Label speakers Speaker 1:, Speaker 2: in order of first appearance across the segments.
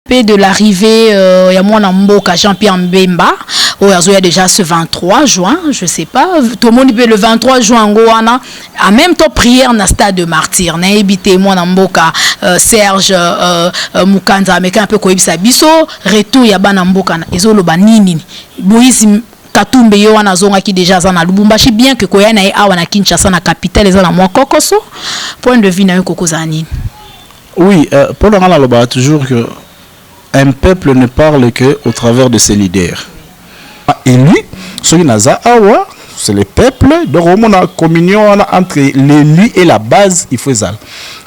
Speaker 1: de l'arrivée il y a mon Mboka Jean-Pierre Mbemba il y a déjà ce 23 juin je sais pas tout le monde peut le 23 juin en même temps prière dans stade de martyr na évité mon Mboka Serge Mukanda mais un peu koyebisa biso retour ya bana Mboka ezolo banini Moïse Katumbe yo wana zonga ki déjà za na Lubumbashi bien que koya na awa na Kinshasa na capitale za na mwa kokoso point de vue na yo kokozani.
Speaker 2: Oui, Paul Rana toujours que un peuple ne parle que au travers de ses leaders. Et lui, ce qui n'a awa, c'est le peuple. Donc on a communion entre l'élu et la base, il faut ça.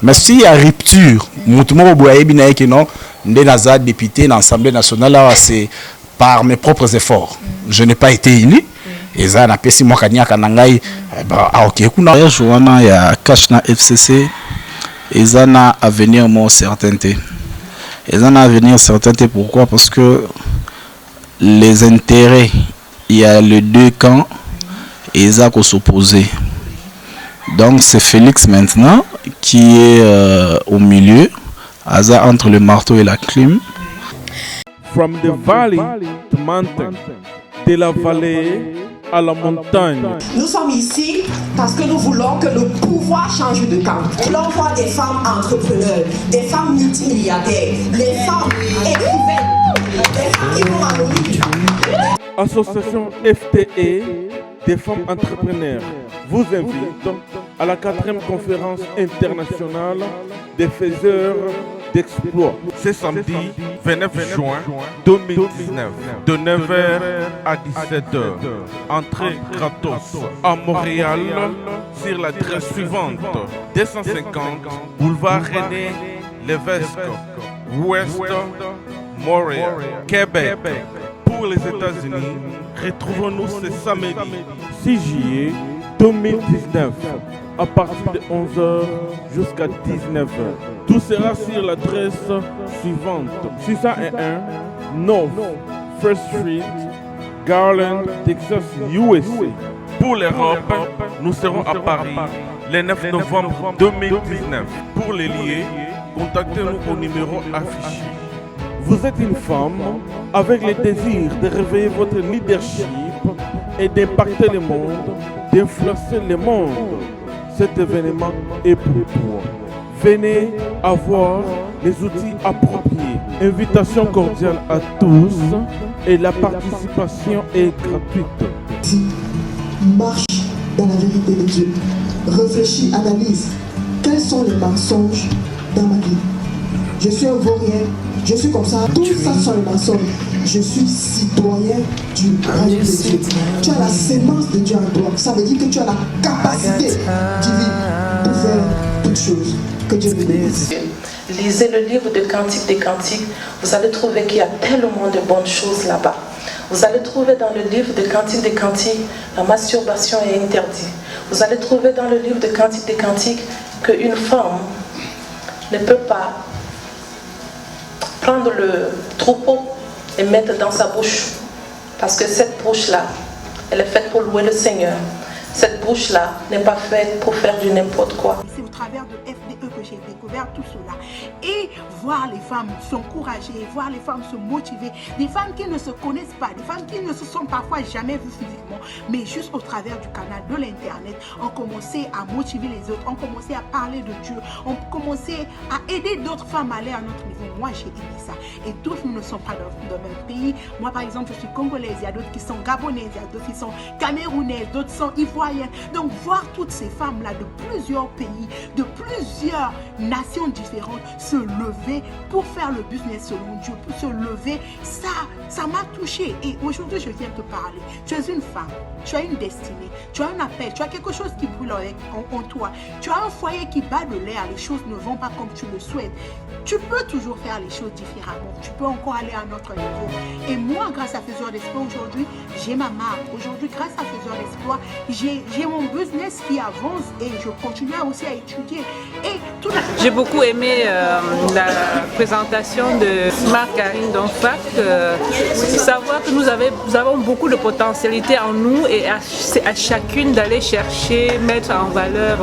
Speaker 2: Mais s'il y a rupture, mutumo boye bina que non, ndé naza député dans l'Assemblée nationale là c'est par mes propres efforts. Je n'ai pas été élu. Et ça n'a pas si moi kanya kanangai bah OK kuna joana ya Kashna FCC et ça n'a à venir mon certainté. Et ça n'a à venir certainté pourquoi parce que les intérêts il y a les deux camps et ça qu'on s'opposer. Donc c'est Félix maintenant qui est au milieu entre le marteau et la clim.
Speaker 3: From the valley to mountain, de la vallée à la montagne.
Speaker 4: Nous sommes ici parce que nous voulons que le pouvoir change de camp. L'on voit des femmes entrepreneurs, des femmes multimilliardaires, des femmes écrivaines, des femmes qui vont à l'ONU.
Speaker 3: Association FTE des femmes entrepreneurs vous invite à la 4e conférence internationale des faiseurs d'exploits. C'est samedi 29 juin 2019 de 9h à 17h. Entrée gratos à Montréal sur l'adresse suivante 250 boulevard René Lévesque, Ouest Montréal, Québec. Pour les États-Unis, retrouvons-nous ce samedi 6 juillet 2019 à partir de 11h jusqu'à 19h. Tout sera sur l'adresse suivante 601 North First Street, Garland, Texas, USA. Pour l'Europe, nous serons à Paris le 9 novembre 2019. Pour les liés, contactez-nous au numéro affiché. Vous êtes une femme avec le désir de réveiller votre leadership et d'impacter le monde, d'influencer le monde. Cet événement est pour toi. Venez avoir les outils appropriés. Invitation cordiale à tous et la participation est gratuite.
Speaker 4: Marche dans la vérité de Dieu. Réfléchis, analyse. Quels sont les mensonges dans ma vie? Je suis un vaurien, je suis comme ça. Tout ça sont les mensonges. Je suis citoyen du royaume de Dieu. Tu as la sémence de Dieu en toi. Ça veut dire que tu as la capacité divine de faire toutes choses. Que Dieu te bénisse.
Speaker 5: Lisez le livre de Cantiques des Cantiques. Vous allez trouver qu'il y a tellement de bonnes choses là-bas. Vous allez trouver dans le livre de Cantiques des Cantiques, la masturbation est interdite. Vous allez trouver dans le livre de Cantiques des Cantiques qu'une femme ne peut pas prendre le troupeau et mettre dans sa bouche. Parce que cette bouche-là, elle est faite pour louer le Seigneur. Cette bouche-là n'est pas faite pour faire du n'importe quoi.
Speaker 6: C'est au travers de FDE que j'ai découvert tout cela. Et voir les femmes s'encourager, voir les femmes se motiver, des femmes qui ne se connaissent pas, des femmes qui ne se sont parfois jamais vues physiquement, mais juste au travers du canal de l'internet, ont commencé à motiver les autres, ont commencé à parler de Dieu, ont commencé à aider d'autres femmes à aller à notre niveau. Moi, j'ai aimé ça. Et tous nous ne sommes pas dans le même pays. Moi, par exemple, je suis congolaise, il y a d'autres qui sont gabonaises, il y a d'autres qui sont camerounaises, d'autres sont ivoiriennes. Donc, voir toutes ces femmes-là de plusieurs pays, de plusieurs nations différentes se lever pour faire le business selon Dieu, pour se lever, ça m'a touché. Et aujourd'hui, je viens te parler. Tu es une femme, tu as une destinée, tu as un appel, tu as quelque chose qui brûle en toi. Tu as un foyer qui bat de l'air, les choses ne vont pas comme tu le souhaites. Tu peux toujours faire les choses différemment. Tu peux encore aller à un autre niveau. Et moi, grâce à Faiseur d'Espoir, aujourd'hui, j'ai ma marque. Aujourd'hui, grâce à Faiseur d'Espoir, j'ai j'ai mon business qui avance et je continue aussi à étudier. Et tout
Speaker 7: J'ai beaucoup aimé la présentation de Marc-Karine Donfac, savoir que nous avons beaucoup de potentialité en nous et à chacune d'aller chercher, mettre en valeur.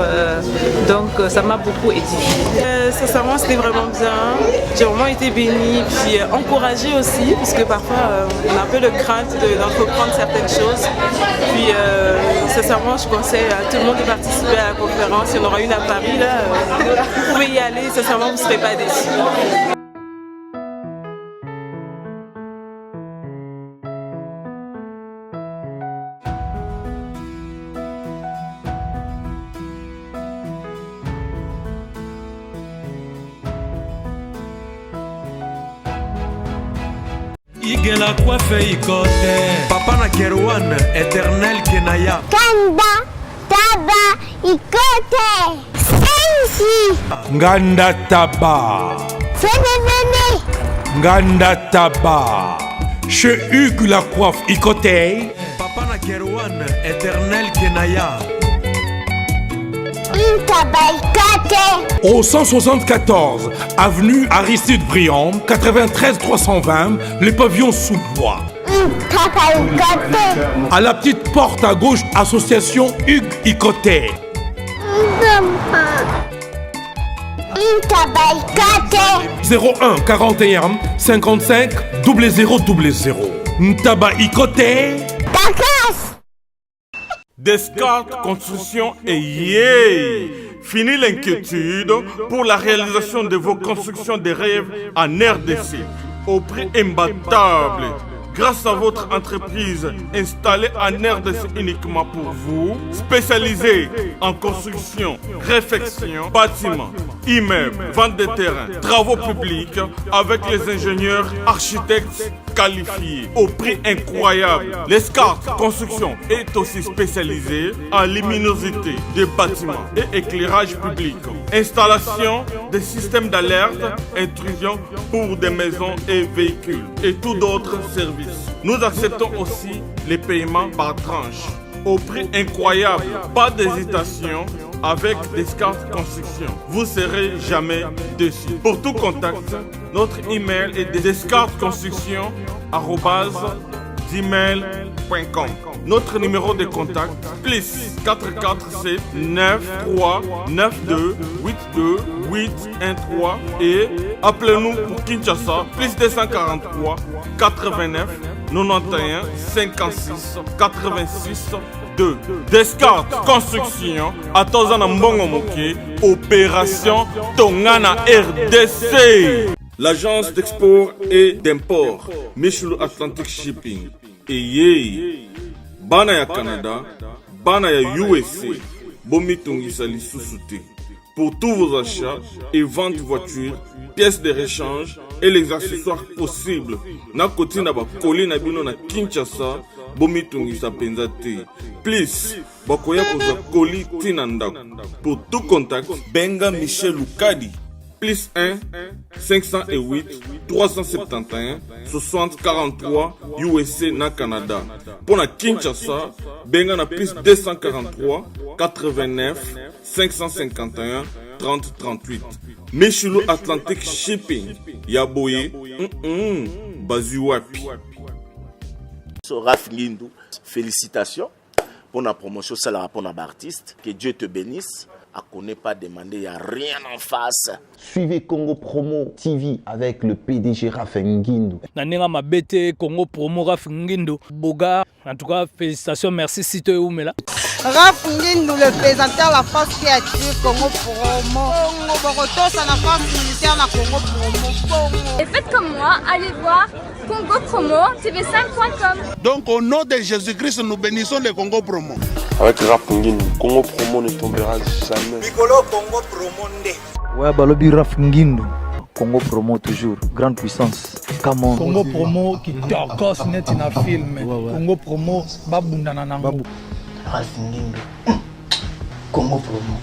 Speaker 7: Donc ça m'a beaucoup édifié.
Speaker 8: Sincèrement, c'était vraiment bien. J'ai vraiment été bénie, puis encouragée aussi, parce que parfois on a un peu de crainte d'entreprendre certaines choses. Puis sincèrement, je conseille à tout le monde de participer à la conférence. Il y en aura une à Paris là. Vous pouvez y aller, sincèrement, vous ne serez pas déçus.
Speaker 9: Igela coiffe ikote Papa na Kerwan, éternel Kenaya
Speaker 10: Kanda, Taba, Ikote Sensi
Speaker 9: Nganda Taba
Speaker 10: Fenenene
Speaker 9: Nganda Taba Chez Hugues la coiffe ikote Papa na Kerwan, éternel Kenaya Au 174 avenue Aristide Briand, 93 320, les pavillons sous bois. À la petite porte à gauche, association Hugues Ikoté. 01 41 55 0000. Ntaba Ikoté.
Speaker 3: Descartes Construction et yeah! Fini l'inquiétude pour la réalisation de vos constructions de rêves en RDC au prix imbattable. Grâce à votre entreprise installée en RDC uniquement pour vous, spécialisée en construction, réfection, bâtiments, immeubles, vente de terrains, travaux publics avec les ingénieurs architectes qualifiés au prix incroyable. L'escarpe Construction est aussi spécialisée en luminosité des bâtiments et éclairage public. Installation des systèmes d'alerte, intrusion pour des maisons et véhicules et tous d'autres services. Nous acceptons aussi les paiements par tranche au prix incroyable. Pas d'hésitation avec Descartes Construction. Vous serez jamais déçus. Pour tout contact, notre email est descartesconstruction@gmail.com. Notre numéro de contact plus 447 93 92 82 813 et appelez-nous pour Kinshasa plus 243 89 91 56 86 2. Descartes Construction à Tozana Mbongo Moké, opération Tongana RDC. L'agence d'export et d'import Michel Atlantic Shipping et yé bana ya Canada, bana ya USA, bomitungisa lisusuté. Pour tous vos achats et ventes voitures, pièces de rechange et les accessoires possibles. Na koti na ba koli na bino na Kinshasa, bomitungisa penzate. Please, bakoya koza koli tinandako. Pour tout contact, benga Michel Lukadi. Plus 1 508 371 60 43 USA na Canada. Pour la Kinshasa, benga na plus 243 89 551 30 38. Michelo Atlantic Shipping. Yaboye. Bazuwapi.
Speaker 11: Raf Ngindou, félicitations pour la promotion, c'est la rapport d'artiste. Que Dieu te bénisse. À qu'on n'ait pas demandé, il n'y a rien en face.
Speaker 12: Suivez Congo Promo TV avec le PDG Raf Ngindou.
Speaker 13: Nanenga Mabete, Congo Promo Raf Ngindou. Boga, en tout cas, félicitations, merci Sito Oumela.
Speaker 14: Raf Ngindou, le présentateur de la force créative Congo Promo. Boroto, ça la force militaire de Congo Promo.
Speaker 15: Et faites comme moi, allez voir Congo Promo, tv5.com.
Speaker 16: Donc au nom de Jésus-Christ, nous bénissons le Congo Promo.
Speaker 17: Avec Raf Ngindou, Congo Promo ne tombera jamais.
Speaker 18: Piccolo Congo Promo nde.
Speaker 19: Ouais, Balobi Raf Ngindou. Congo Promo toujours, grande puissance. Come on.
Speaker 20: Congo Promo qui torcos net in a film. Congo Promo, babundana nango.
Speaker 21: Raf Ngindou. Congo Promo.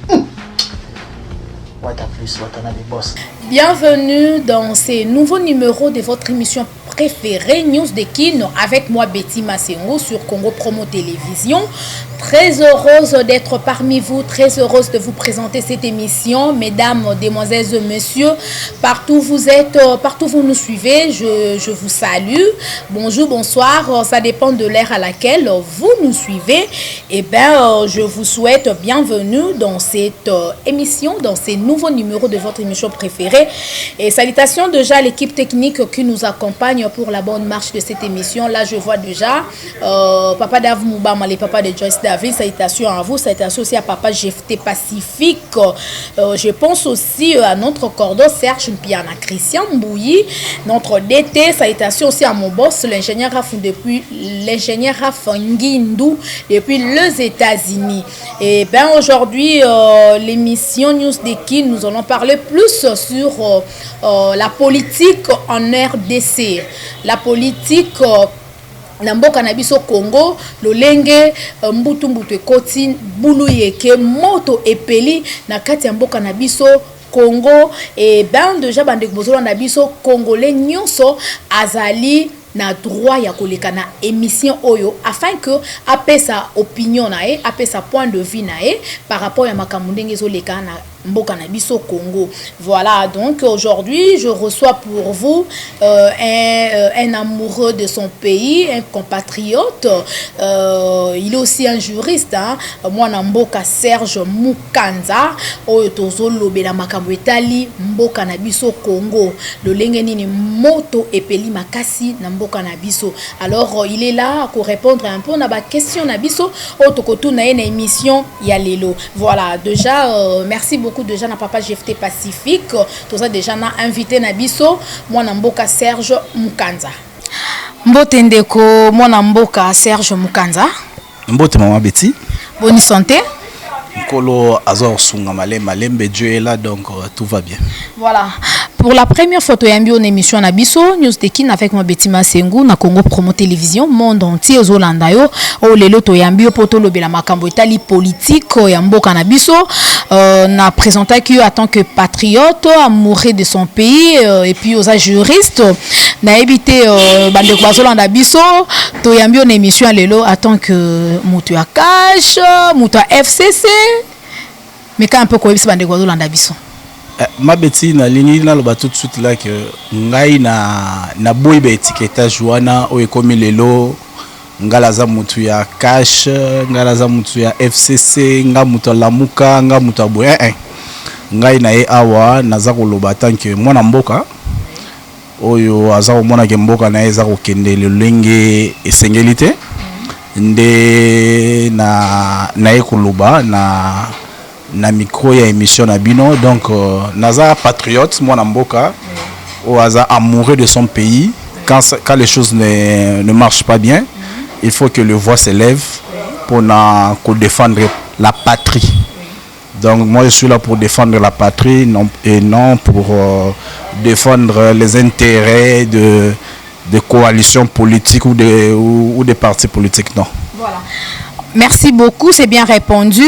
Speaker 21: What a plus, what a boss.
Speaker 1: Bienvenue dans ces nouveaux numéros de votre émission préférée News de Kin avec moi Betty Massengo sur Congo Promo Télévision. Très heureuse d'être parmi vous, très heureuse de vous présenter cette émission. Mesdames, demoiselles, messieurs, partout vous êtes, partout vous nous suivez, je vous salue. Bonjour, bonsoir, ça dépend de l'heure à laquelle vous nous suivez. Et bien, je vous souhaite bienvenue dans cette émission, dans ces nouveaux numéros de votre émission préférée. Et salutations déjà à l'équipe technique qui nous accompagne pour la bonne marche de cette émission. Là, je vois déjà Papa Dav Moubama, les papas de Joyce David. Salutations à vous, salutations aussi à Papa GFT Pacifique. Je pense aussi à notre cordon Serge Mpiana, Christian Mbouyi, notre DT. Salutations aussi à mon boss, l'ingénieur Raf Ngindou, depuis les États-Unis. Et bien aujourd'hui, l'émission News de Kin, nous allons parler plus sur la politique en RDC. La politique Namboka na biso Congo, lolenge mbutu ekoti bulu yeke moto epeli na kati ya mboka na biso Congo. Et ben déjà bande bozolo na biso congolais nyonso azali na droit ya koleka na émission oyo afin que apesa opinion na e, apesa point de vue na e par rapport à makambo ndenge zo leka na mboka na biso Congo. Voilà, donc aujourd'hui je reçois pour vous un amoureux de son pays, un compatriote. Il est aussi un juriste, hein. Moi na mboka Serge Mukanza oyo tozolobela makambo etali mboka na biso Congo. Le lenge nini moto epeli makasi na mboka na biso. Alors il est là pour répondre un peu na ba question na biso oyo tokotuna na émission ya lelo. Voilà, déjà merci beaucoup déjà na Papa GFT Pacifique. Tout ça déjà na invité na biso moi na mboka Serge Mukanza. Mbote ndeko moi na mboka Serge Mukanza.
Speaker 2: Mbote maman Betty.
Speaker 1: Bonne santé.
Speaker 2: Kolo azor sunga malembe Dieu est là donc tout va bien.
Speaker 1: Voilà. Pour la première photo yambi en émission na biso News de Kin avec moi Betty Massengo na Congo Promo Télévision monde entier ozolanda yo o lelo to yambi poto lobela makambo etali politique ya mboka na biso na présenté que en tant que patriote amoureux de son pays et puis aux juriste na évité bande bazolanda biso to yambi en émission lelo en tant que mutu ya cash mutu ya FCC mais quand un peu quoi bande bazolanda biso.
Speaker 2: Ma Betty na lini na loba tout de suite là que ngai na boy be étiquetage wana o ekomi lelo ngala za mutu ya cash ngala za mutu ya FCC nga mutu lamuka nga mutu boye ngai na e awa naza koloba tant que mwana mboka oyo aza mona ke mboka na eza ko kende lolenge esengelité nde na e koloba na micro ya émission na bino donc naza patriote moi na mboka ou aza amoureux de son pays quand les choses ne marchent pas bien il faut que le voix s'élève pour défendre la patrie. Donc moi je suis là pour défendre la patrie et non pour défendre les intérêts de coalitions politiques ou des partis politiques, non.
Speaker 1: Voilà. Merci beaucoup, c'est bien répondu.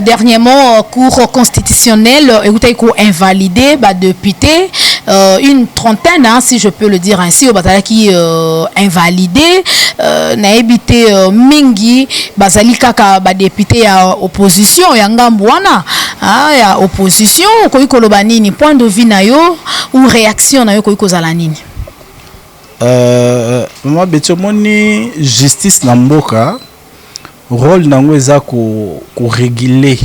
Speaker 1: Dernièrement, cour constitutionnel, et invalidé, député, une trentaine, hein, si je peux le dire ainsi, au Batala qui invalidé, n'a évité Mingi, Bazali Kaka, député à opposition, Yangambouana, à opposition, Koiko Lobanini, point de vue na yo, ou réaction na yo Koiko Zalanini.
Speaker 2: Moi, Betomoni, justice Namboka. Rôle nango eza ko réguler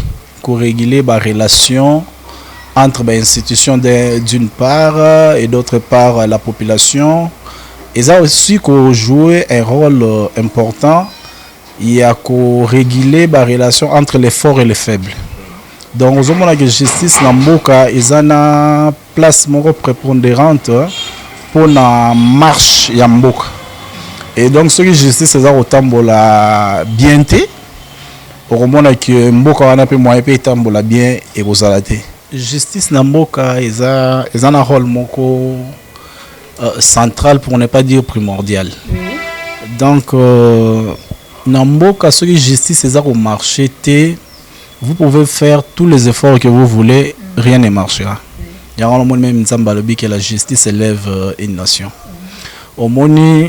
Speaker 2: ba relation entre ba institutions d'une part et d'autre part la population. Eza aussi ko jouer un rôle important, il y a ko réguler ba relation entre les forts et les faibles. Donc aux hommes que justice na mboka eza na place moko prépondérante pour la marche ya mboka. Et donc, ce qui est justice, c'est autant la bienté. Au moment que Mboka wana pe moyen pe tambola bien et rosalate. Justice na Mboka ils ont un rôle moko central pour ne pas dire primordial. Donc na Mboka ce qui est justice c'est au marché vous pouvez faire tous les efforts que vous voulez, rien ne marchera. Il y a un moment même que la justice élève une nation. Au moment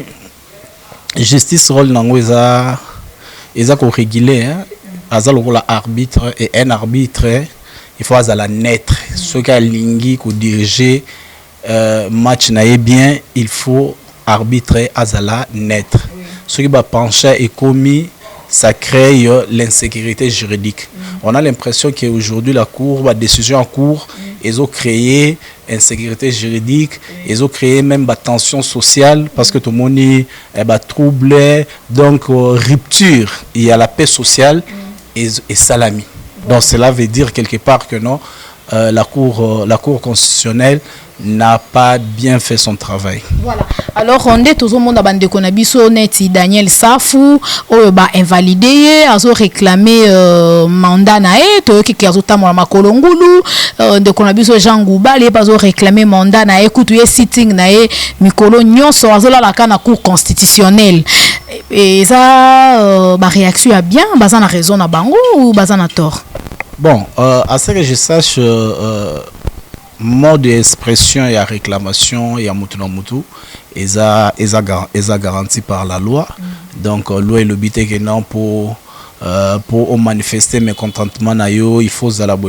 Speaker 2: justice rôle nango eza ko réguler azal rôle arbitre et un arbitre il faut azala naître ce qui a lingi ko diriger match naé bien il faut arbitrer azala naître ce qui va pencher et commis ça crée l'insécurité juridique. On a l'impression qu'aujourd'hui la cour, la décision en cours, ils ont créé insécurité juridique, ils ont créé même la tension sociale parce que tout le monde est troublé, donc rupture, il y a la paix sociale et salami. Donc cela veut dire quelque part que non, la cour constitutionnelle n'a pas bien fait son travail.
Speaker 1: Voilà. Alors on est tout le monde a bande konabiso neti Daniel Safou o ba invalidé azo réclamer mandat nae to ki kazuta mo makolongulu de konabiso Jean Gouba les pas réclamer mandat nae kutuye sitting nae mikolo nyonso azola la kana cour constitutionnelle et ça ba réaction a bien bazana raison na bango ou bazana tort.
Speaker 2: Bon, à ce que je sache mode d'expression et à réclamation et à mutu est garanti par la loi. Donc loi est le but que non pour manifester mécontentement il faut zalabo.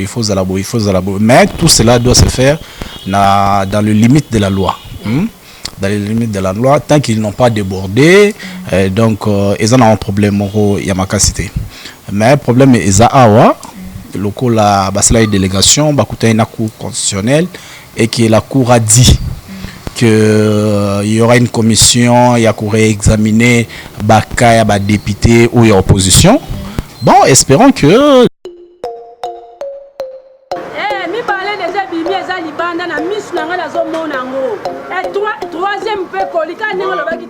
Speaker 2: Mais tout cela doit se faire dans les limites de la loi. Dans les limites de la loi, tant qu'ils n'ont pas débordé, donc ils ont un problème il y a ma capacité. Mais le problème est locaux la basela délégation bakuta une cour constitutionnelle et que la cour a dit que il y aura une commission il y a pour examiner baka ya ba député ou ya opposition. Bon, espérons que
Speaker 21: mi parler déjà bimi eza libanda na miss na ngala zo mona ngo et troisième pe kolika ningo lo baki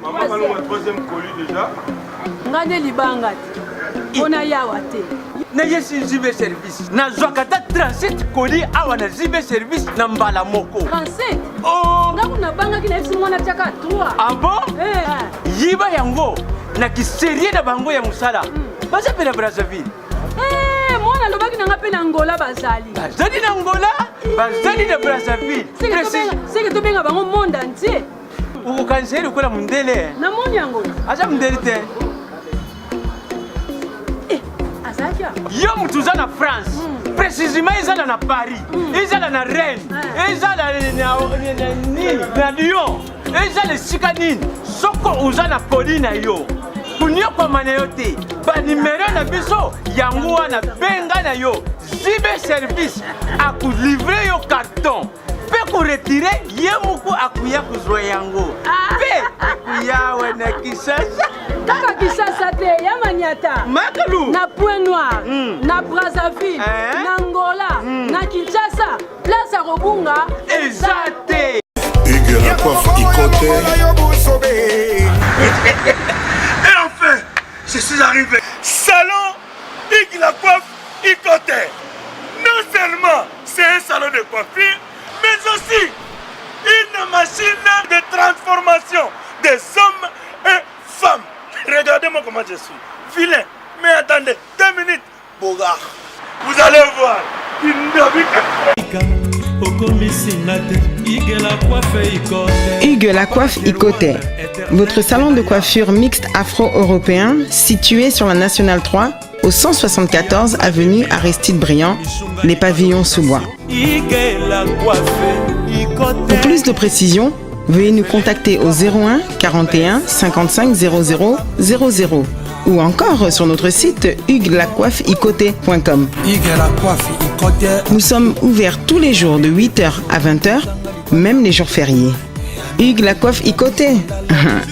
Speaker 21: troisième
Speaker 18: colis déjà
Speaker 21: ngane libanga ona yawa te
Speaker 18: neye si zibe service na zwakata transit colis awa na zibe service na mbala moko
Speaker 21: 37 oh ngaku na banga kina esi mwana chaka 3
Speaker 18: ah bon yiba yango na kiserie na bango ya musala baza pena Brazzaville
Speaker 21: mwana lobaki na ngape na Angola bazali
Speaker 18: na Angola bazali na Brazzaville
Speaker 21: c'est que to benga bango monde entier
Speaker 18: ukanseri kola mundele
Speaker 21: na moni Angola
Speaker 18: acha mundele te yo mutuza na France précisément ezala na Paris ezala na Rennes ezala na Lyon ezala esika nini soko uza na poli na yo kunyokoma na yo te banimero na biso yango wana benga na yo zibe service akulivre yo carton pe kuretire ye muku akuya kuzwa yango pe akuya wena Kisasa
Speaker 21: kaka Kisasa te ya Maniata
Speaker 18: Makalu
Speaker 21: na Point Noir na Brazzaville na Angola na Kinshasa place à Robunga
Speaker 18: ezate
Speaker 16: Hugues la coiffe Ikoté.
Speaker 18: Et enfin je suis arrivé salon Hugues la coiffe Ikoté. Non seulement c'est un salon de coiffure mais aussi une machine de transformation des hommes et femmes. Regardez-moi comment je suis. Vilain. Mais attendez, 2 minutes. Bogard. Vous allez voir.
Speaker 22: Hugues la coiffe Ikoté. Votre salon de coiffure mixte afro-européen situé sur la Nationale 3 au 174 avenue Aristide Briand, les pavillons sous bois. Pour plus de précisions, veuillez nous contacter au 01 41 55 00 00 ou encore sur notre site hugueslacoiffeikoté.com. Nous sommes ouverts tous les jours de 8h à 20h, même les jours fériés. Hugues la coiffe Ikoté,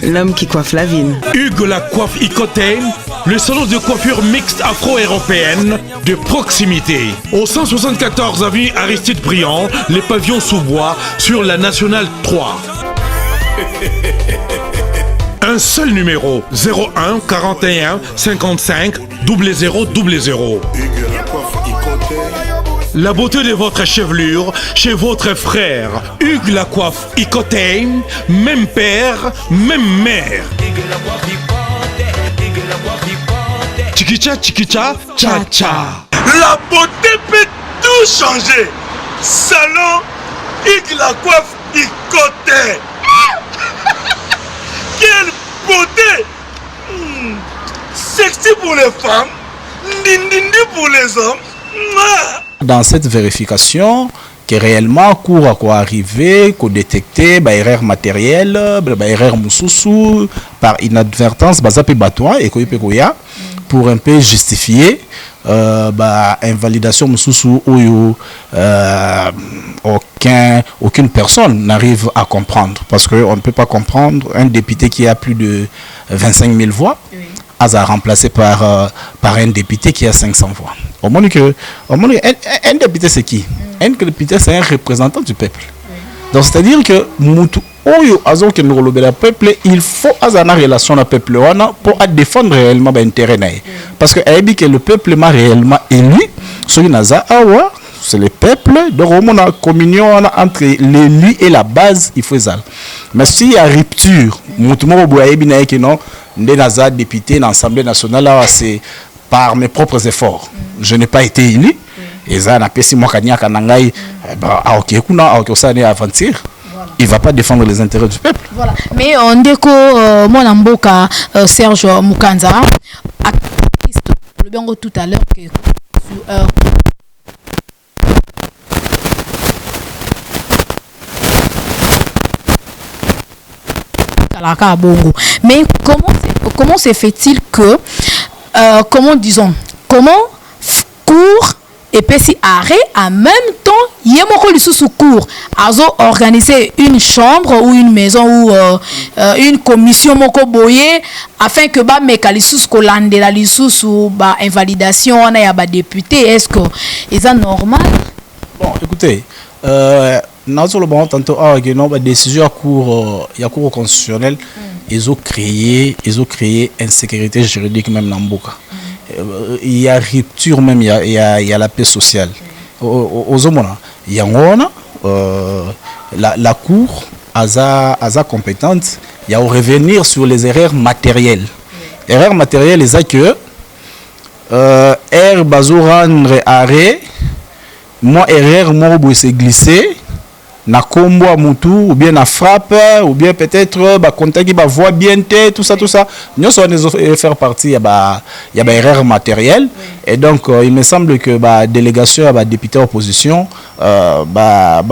Speaker 22: l'homme qui coiffe la ville.
Speaker 9: Hugues la coiffe Ikoté, le salon de coiffure mixte afro-européenne de proximité. Au 174 avenue Aristide Briand, les pavillons sous bois sur la Nationale 3. Un seul numéro, 01 41 55 00 00. La beauté de votre chevelure chez votre frère. Hugues la coiffe Ikoté, même père, même mère. Chikicha, chikicha, cha cha.
Speaker 18: La beauté peut tout changer. Salon
Speaker 16: Hugues la coiffe Ikote. Quelle beauté! Sexy pour les femmes, ndindindi pour les hommes.
Speaker 2: Dans cette vérification, que réellement cours à quoi arriver, qu'on détecter erreur matérielle, erreur mususu par inadvertance, bazape batwa et koya pour un peu justifier invalidation mususu ou aucune personne n'arrive à comprendre parce qu'on ne peut pas comprendre un député qui a plus de 25 000 voix. À remplacé par un député qui a 500 voix. Un député c'est qui? Un député c'est un représentant du peuple. Donc c'est-à-dire que peuple, il faut avoir une relation avec le peuple pour défendre réellement l'intérêt. Parce que le peuple m'a réellement élu, c'est le peuple, donc on a une communion entre l'élu et la base, il faut ça. Mais s'il y a rupture, député dans l'Assemblée nationale, c'est par mes propres efforts. Je n'ai pas été élu. Et ça, il ne va pas défendre les intérêts du peuple.
Speaker 1: Voilà. Mais on déco mon amboka Serge Mukanza, activiste, le bien tout à l'heure que mais comment se fait-il que comment cours et puis si arrêt en même temps yemoko lisusu cours azo organiser une chambre ou une maison ou une commission moko boye afin que ba meka lisusu ko landela lisusu ba invalidation on a ba député. Est-ce que c'est normal?
Speaker 2: Bon, écoutez, nous avons tantôt une décision à cour constitutionnel. Ils ont créé insécurité juridique même dans Mboka. Il y a rupture même, il y a la paix sociale. Il y a la cour a compétente. Il y a revenir sur les erreurs matérielles. Erreurs matérielles, c'est que rendre arrêt, moi erreur moi c'est glissé. Na combo à mutu ou bien na frappe ou bien peut-être contact qui voit bien tout ça nous sommes faire partie il y a erreur matérielle et donc il me semble que délégation député opposition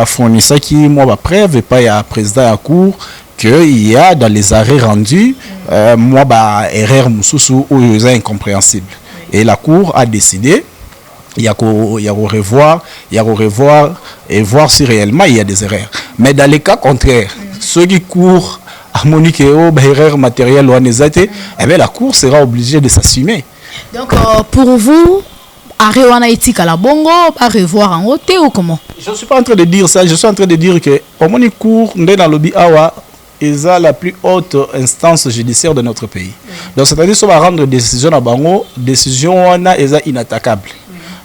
Speaker 2: fournit ça qui moi preuve et pas il y a président à cour que il y a dans les arrêts rendus erreur mususu ou incompréhensible et la cour a décidé il y a revoir et voir si réellement il y a des erreurs. Mais dans les cas contraires, ceux qui courent à Monique erreur matérielle ou la cour sera obligée de s'assumer.
Speaker 1: Donc pour vous, arrêt wana éthique à la bongo, à revoir en haute ou comment?
Speaker 2: Je ne suis pas en train de dire ça, je suis en train de dire que au Monique cour dans lobby awa ils ont la plus haute instance judiciaire de notre pays. Donc c'est-à-dire qu'on va rendre décision à bango, décision wana est inattaquable.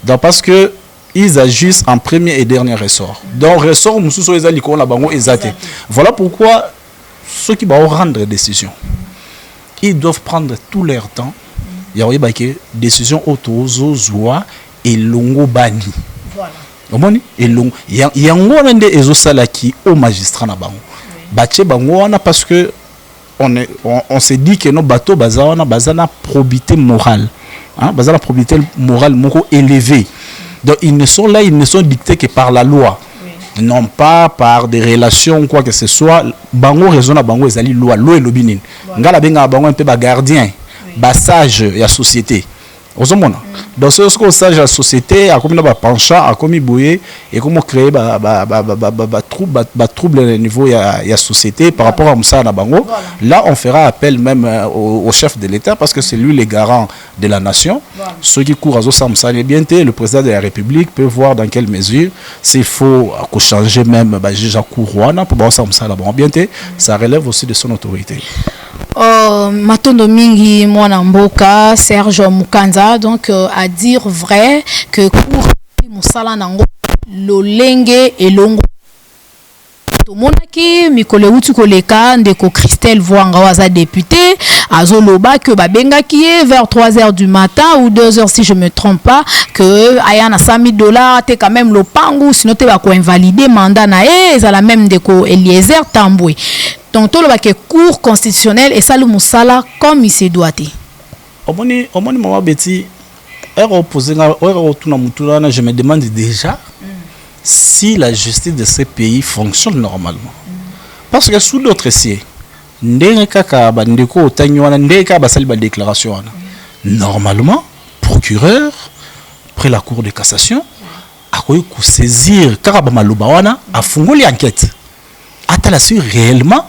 Speaker 2: Donc parce que ils agissent en premier et dernier ressort. Donc ressort mususu eza likolo na bango ezate. Voilà pourquoi ceux qui vont rendre des décisions, ils doivent prendre tout leur temps. Il y a une décision autozozoa et longo bani. Voilà. Omoni et long il y a ngona ezo salaki au magistrat na bango. Bache bango wana parce que on s'est dit que nos bateaux bazana probité morale. La probité morale élevée. Donc ils ne sont dictés que par la loi, non pas par des relations quoi que ce soit. Bango raison à bango ezali loi et lobinin. Ngala benga bango un peu gardien, sage et la société. Donc ce qu'on sage la société a comme na penchant a comme boyer et comment créer trouble au niveau ya société par rapport à Moussa na bango. Là on fera appel même au chef de l'État parce que c'est lui le garant de la nation. Ceux qui courent à Moussa bien le président de la République peut voir dans quelle mesure s'il faut changer même juge à Kourouana pour voir ça Moussa bien ça relève aussi de son autorité.
Speaker 1: Matondo mingi mwana mboka Serge Mukanza donc à dire vrai que cour musala nango lolenge et longo tomonaki mikolo uti koleka ndeko Christelle Voanga waza député azoloba que babengaki vers 3h du matin ou 2h si je me trompe pas que aya na $100,000 te quand même lopangu sinon te ba ko invalider mandat na ezala même ndeko Eliezer Tambwe. Donc tout le bac cour constitutionnel et salu musala comme il se doit.
Speaker 2: Omoni mama Betty je me demande déjà si la justice de ces pays fonctionne normalement. Parce que sous d'autres sièges, normalement, procureur, après la cour de cassation, a saisir Karabamaloubawana a fongoli enquête. A-t-elle su réellement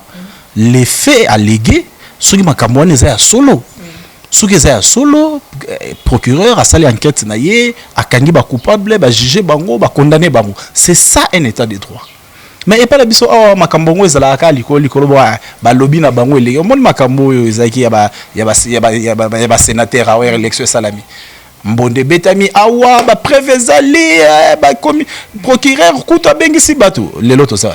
Speaker 2: les faits allégués sur les Makamouane à solo? Sous solo, procureur a sali enquête naïe, a kangi ba coupable, ba jugé bango, ba condamné bango. C'est ça un état de droit. Mais et pas la biso makambongo ezala ka likolo ba lobby na bango ele. Mon makambo ezaki ya ba sénateur a élection salami. Mbonde betami awa ba prévezali ba procureur kuta bengi si bato les loto ça.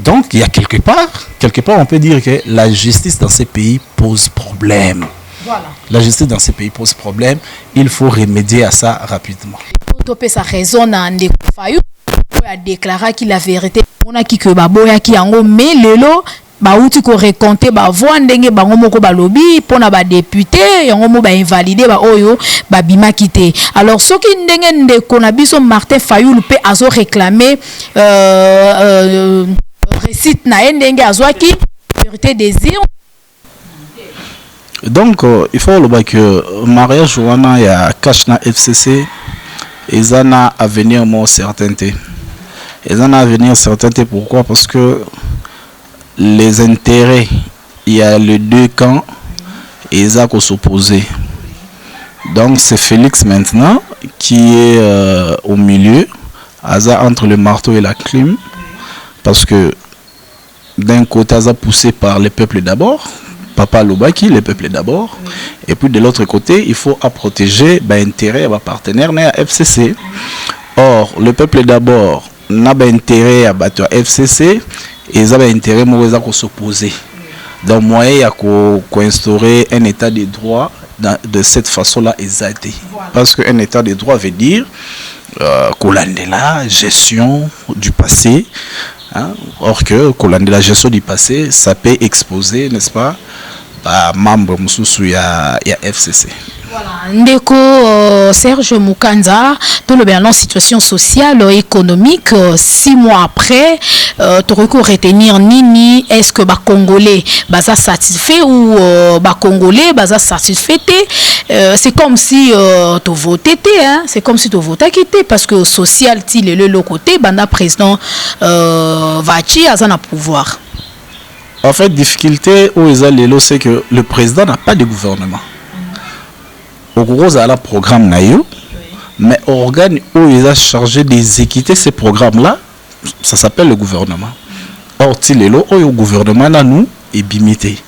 Speaker 2: Donc, il y a quelque part, on peut dire que la justice dans ces pays pose problème. Voilà. La justice dans ces pays pose problème. Il faut remédier à ça rapidement.
Speaker 1: Sa raison a déclaré qu'il la vérité. On a qui que baboya qui ango mais lelo ba uti ko raconter ba voix ndenge bango moko ba lobby pona ba député yango mo ba invalider ba oyo ba bima kité. Alors ce qui ndenge ndeko na biso Martin Fayoul pe azo réclamer récite na ndenge azwaki vérité désir.
Speaker 2: Donc il faut le que mariage wana ya cash na FCC ezana avenir mo certainté. Ezana avenir certainté pourquoi? Parce que les intérêts, il y a les deux camps et ils ont s'opposer. Donc c'est Félix maintenant qui est au milieu, entre le marteau et la clim, parce que d'un côté il a poussé par le peuple d'abord, Papa Lobaki, le peuple d'abord, et puis de l'autre côté il faut protéger l'intérêt à partenaire à FCC. Or le peuple d'abord n'a pas intérêt à battre FCC. Et ils ont intérêt à s'opposer. Donc, moyen, il y a instaurer un état de droit de cette façon-là, exacté. Parce qu'un état de droit veut dire la gestion du passé. Hein? Or que la gestion du passé, ça peut exposer, n'est-ce pas, à membre il y a FCC.
Speaker 1: Voilà, ndeko Serge Mukanza, tout le bien en situation sociale, économique, 6 mois après, tu recours retenir nini, est-ce que ba Congolais baza satisfait ou ba Congolais baza satisfait? C'est comme si tu votais, hein? C'est comme si tu votais quitté parce que social ti le côté, banda président Vachi a un pouvoir.
Speaker 2: En fait, difficulté où ils ont c'est que le président n'a pas de gouvernement. Au gros, à la programme naïo, mais organe où ils ont chargé d'exécuter ces programmes-là, ça s'appelle le gouvernement. Or, tilelo, au gouvernement, nous, est bimité.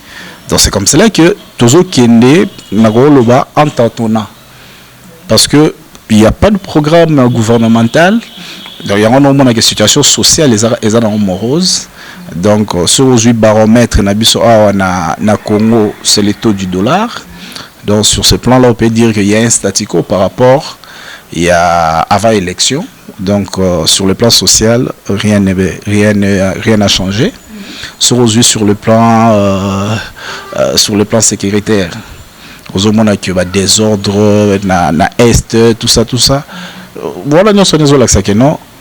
Speaker 2: Donc, c'est comme cela que toujours kende nagoloba en tantona. Parce que il n'y a pas de programme gouvernemental. Donc, il y a une situation sociale, les gens morose. Donc, sur le baromètre, na Congo, c'est le taux du dollar. Donc sur ce plan-là, on peut dire qu'il y a un statu quo par rapport avant l'élection. Donc sur le plan social, rien n'a changé. Sur le plan sécuritaire, aux hommes qui ont désordre, na est, tout ça. Voilà,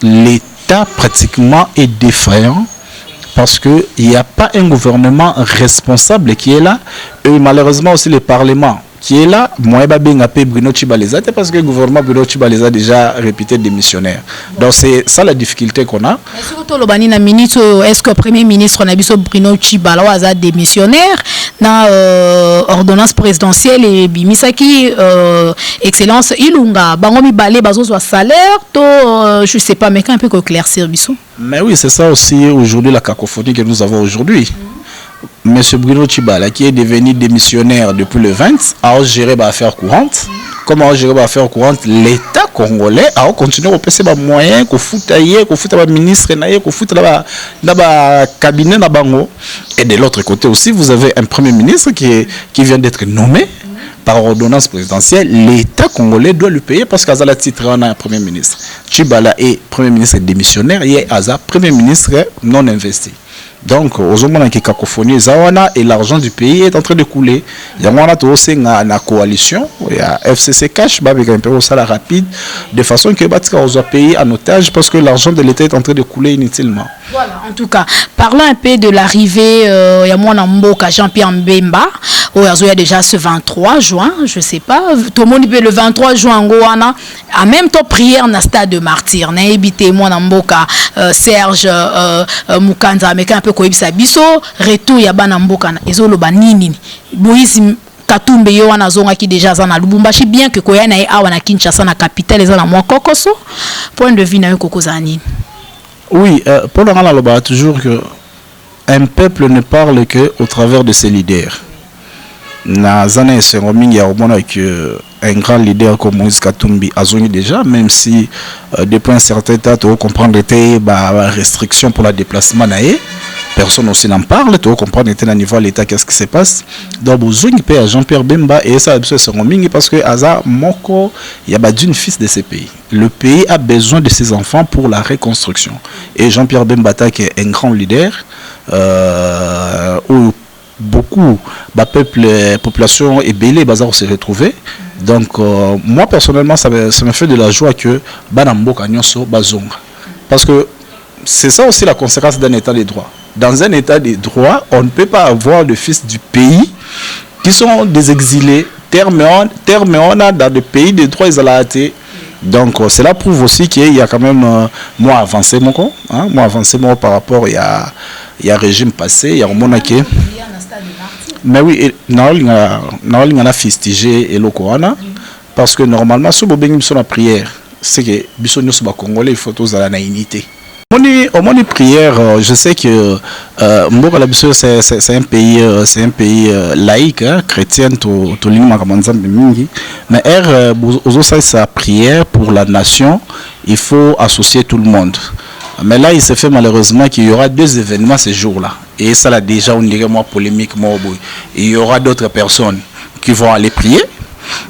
Speaker 2: l'État pratiquement est défaillant. Parce qu'il n'y a pas un gouvernement responsable qui est là. Et malheureusement aussi le Parlement qui est là. Moi, Bruno Chibaleza, parce que le gouvernement Bruno Chibaleza a déjà répété démissionnaire. Donc c'est ça la difficulté qu'on a.
Speaker 1: Est-ce que le Premier ministre Bruno Chibaleza a démissionnaire dans ordonnance présidentielle et Bimisaki Excellence Ilunga Bangomi Balé Bazo soit salaire, je ne sais pas, mais quand un peu éclaircir Bissou.
Speaker 2: Mais oui, c'est ça aussi aujourd'hui la cacophonie que nous avons aujourd'hui. Monsieur Bruno Chibala, qui est devenu démissionnaire depuis le 20, a géré l'affaire courante. Comment gérer l'affaire courante? L'État congolais a continuer à passer des moyens qu'on fout des ministres qu'on fout dans cabinet na bango. Et de l'autre côté aussi, vous avez un premier ministre qui vient d'être nommé par ordonnance présidentielle. L'État congolais doit le payer parce qu'Aza la titre on a un premier ministre. Chibala est premier ministre démissionnaire et Aza premier ministre non investi. Donc, aux hommes qui cacophonie, Zawana et l'argent du pays est en train de couler. Il y a aussi une coalition, il y a FCC Cash, avec un peu au salaire rapide, de façon que Batika doit payer en otage parce que l'argent de l'État est en train de couler inutilement.
Speaker 1: Voilà, en tout cas, parlons un peu de l'arrivée, il y a mon Mboka Jean-Pierre Mbemba, il y a déjà ce 23 juin, je ne sais pas, tout le monde peut le 23 juin, en même temps, prière dans le stade de Martyr, n'a évité mon Mboka Serge Mukanda, mais un peu comme ça, biso, retour, il y a ban Mboka, ils ont le banini, Moïse Katumbe yo wana zonga ki déjà za na Lubumbashi, bien que koya na awa na Kinshasa na capitale za na mwa kokoso, point de vue na yo kokozani.
Speaker 2: Oui, Paul Arana toujours que un peuple ne parle que au travers de ses leaders. Na zana esengomingi ya omona que un grand leader comme Moïse Katumbi a zoni déjà, même si depuis un certain temps tu comprendre était restriction pour le déplacement naé. Personne aussi n'en parle, tu comprends à niveau de l'État qu'est-ce qui se passe. Donc, vous avez Jean-Pierre Bemba et ça parce que Aza Moko, il y a d'une fils de ces pays. Le pays a besoin de ses enfants pour la reconstruction. Et Jean-Pierre Bemba qui est un grand leader, où beaucoup de population et belé bazar se retrouver. Donc, moi personnellement, ça me fait de la joie que Banambo Kanyoso Bazonga. Parce que c'est ça aussi la conséquence d'un état de droit. Dans un état de droit, on ne peut pas avoir de fils du pays qui sont des exilés, terme dans des pays de droit isolatés. Donc cela prouve aussi qu'il y a quand même moins avancé par rapport il y a régime passé, il y a un monde qui mais oui, on a fustigé et le Corona parce que normalement si on a la prière, c'est que bisogno sur Congolais il faut tous à la unité. Au moment de prière, je sais que c'est un pays laïque, chrétien, mais sa prière pour la nation, il faut associer tout le monde. Mais là, il s'est fait malheureusement qu'il y aura 2 événements ce jour-là. Et ça, là, déjà, on dirait moins polémique, il y aura d'autres personnes qui vont aller prier.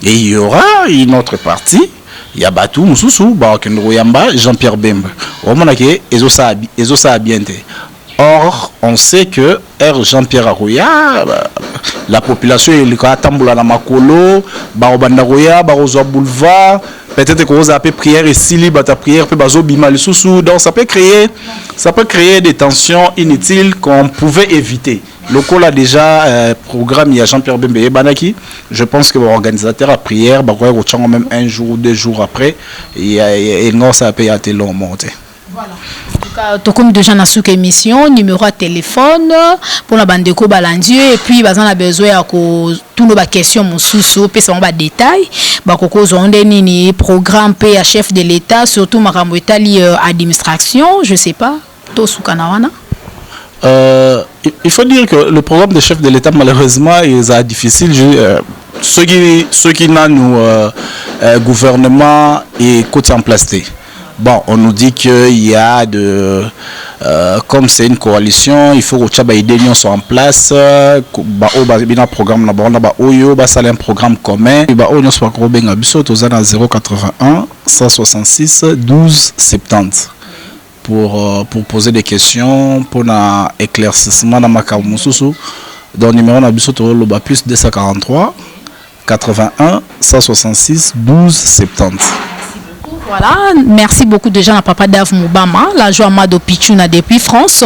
Speaker 2: Et il y aura une autre partie. Il y a Batou, Moussoussou, Jean-Pierre Bemba. Or, on sait que Jean-Pierre Arouya, la population est à Tamboula na Makolo, Barobandarouya, Barozoa Boulevard, peut-être qu'on a appelé prière et Sili, Bata prière, puis Bazo Bimal Soussou. Donc ça peut créer des tensions inutiles qu'on pouvait éviter. Le col a déjà programme, il y a Jean-Pierre Bemba et Banaki. Je pense que l'organisateur a prière, même 1 jour ou 2 jours après, et non, ça a payé à tes longs montés.
Speaker 1: Voilà. En tout cas, comme déjà dans cette émission, numéro de téléphone pour la bande de Balandieu et puis on a besoin de toutes nos questions mon sous puis ça on va détail ba koko zonde nini programme à chef de l'État surtout makambo etali administration, je sais pas to sukanawana.
Speaker 2: Il faut dire que le programme de chef de l'État malheureusement est difficile. Ceux qui n'ont nous gouvernement et côté en place. Bon, on nous dit qu'il y a comme c'est une coalition, il faut que les idées soient en place. Un programme un programme commun. 081 166 12 70 pour poser des questions, pour un éclaircissement dans ma Moussoussou. Donc numéro on a plus 243 81 166 12 70.
Speaker 1: Voilà, merci beaucoup déjà à Papa Dave Moubama, la joie Mado Pichuna depuis France.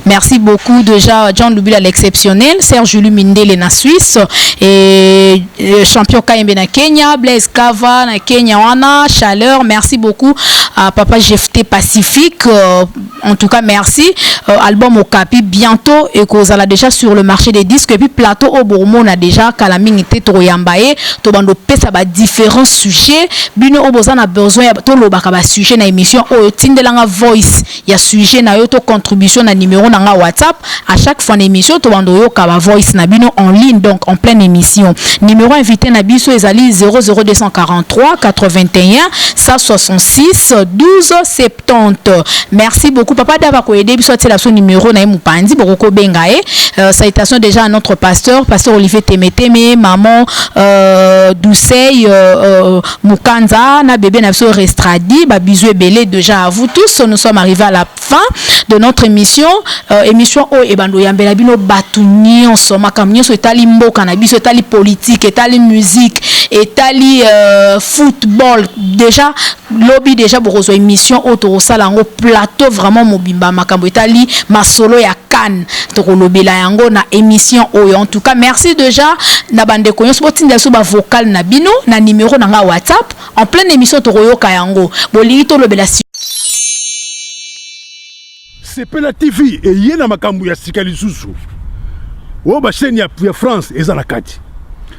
Speaker 1: Merci beaucoup déjà John Lubila l'exceptionnel, Serge Julie Mindele na Suisse et champion KMB na Kenya, Blaise Kava na Kenya wana, chaleur. Merci beaucoup à Papa GFT Pacifique. En tout cas, merci. Album Okapi bientôt et qu'on a déjà sur le marché des disques et puis plateau au Bourmon a déjà Kalaming était Toyambaye, Tobando Pesa ba différents sujets. Bino Obozan a besoin tolobaka ba sujet na émission oyo tindelanga voice ya sujet na yo to contribution na numéro na nga WhatsApp à chaque fois na émission to bando yo ka ba voice na bino en ligne donc en pleine émission. Numéro invité na biso ezali 00243 81 166 12 70. Merci beaucoup papa d'aba ko aider biso tela son numéro na mupandi boko benga salutation déjà à notre pasteur Olivier Temeteme, maman Doucey Mukanza na bébé na biso Restradi, ba bisous et belé déjà à vous tous. Nous sommes arrivés à la fin de notre émission émission o ebando yambela bino batuni on soma kamnyo so etali mboka na biso etali politique etali musique etali football déjà lobby déjà bokozo émission auto salango plateau vraiment mobimba makambo etali masolo ya Cannes to lobela yango na émission oyo. En tout cas merci déjà na bande konyo spotinda so ba vocal na bino na numéro na nga WhatsApp en pleine émission to yoka yango bolingi to lobela.
Speaker 4: Sepela TV et yena makambu ya sikali susu. O ba chaîne ya France eza na kati.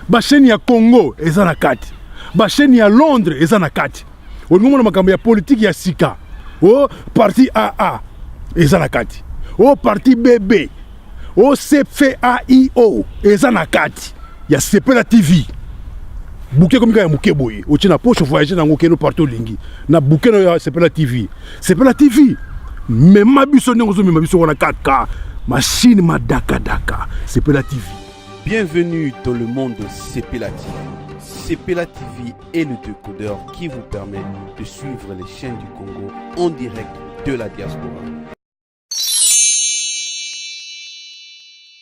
Speaker 4: Ba chaîne ya Congo eza na kati. Ba chaîne ya Londres eza na kati. O ngomona makambu ya politique ya sika. O parti AA eza na kati. O parti BB. O CFAIO eza na kati. Ya Sepela TV. Bouquet comme ya muke boye. O tina poche voyager na ngokeno partout lingi. Na bouquet no ya Sepela TV. Sepela TV. Mais ma biso n'ozo mais ma biso on a 4K machine ma daka Sepela TV.
Speaker 5: Bienvenue dans le monde de Sepela TV. Sepela TV est le décodeur qui vous permet de suivre les chaînes du Congo en direct de la diaspora.